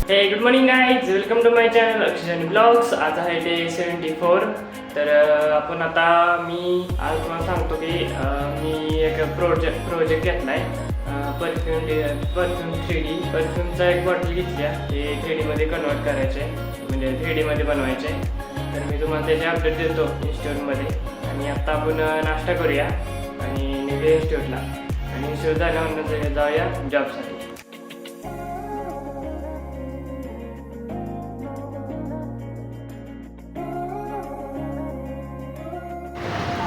Good morning guys, welcome to my channel Akshay vlogs. आज आहे day 74. तर आपण आता आज तुम्हाला सांगतो की मी एक प्रोजेक्ट घेतला आहे. परफ्यूम 3D परफ्यूमचा एक बॉटल घेतली आहे. ते 3Dमध्ये कन्वर्ट करायचे, म्हणजे 3Dमध्ये बनवायचे. तर मी तुम्हाला त्याचे अपडेट देतो इन्स्टिट्यूटमध्ये. आणि आता आपण नाश्ता करूया आणि निघूया इन्स्टिट्यूटला. आणि इन्स्टिट्यूट झाल्यानंतर जाऊया जॉबसाठी.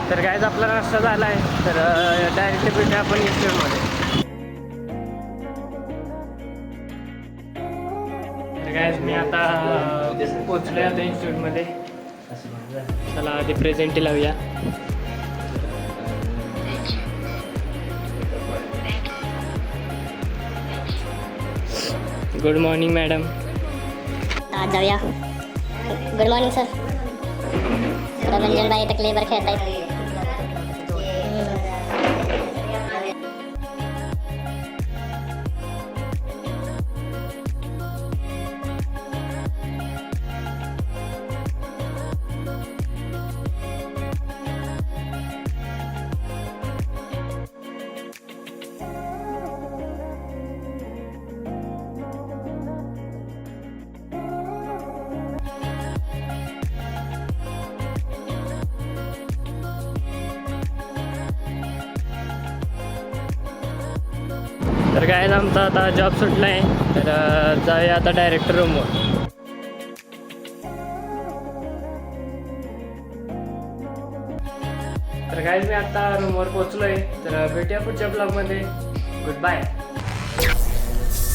तर गायज आपला नाश्ता झाला आहे. तर डायरेक्टली भेटूया आपण इन्स्टिट्यूटमध्ये. तर गायज मी आता पोचलोय आता इन्स्टिट्यूटमध्ये. चला आधी प्रेझेंट लावूया. Good morning madam. आज जाऊया. Good morning sir. रंजन भाई इथं क्लेवर खेळत आहेत. तर गायज आमचा आता जॉब सुटला आहे. तर जाऊया आता डायरेक्ट रूमवर. तर गायज मी आता रूमवर पोचलो आहे. तर भेटूया पुढच्या ब्लॉगमध्ये. Good bye.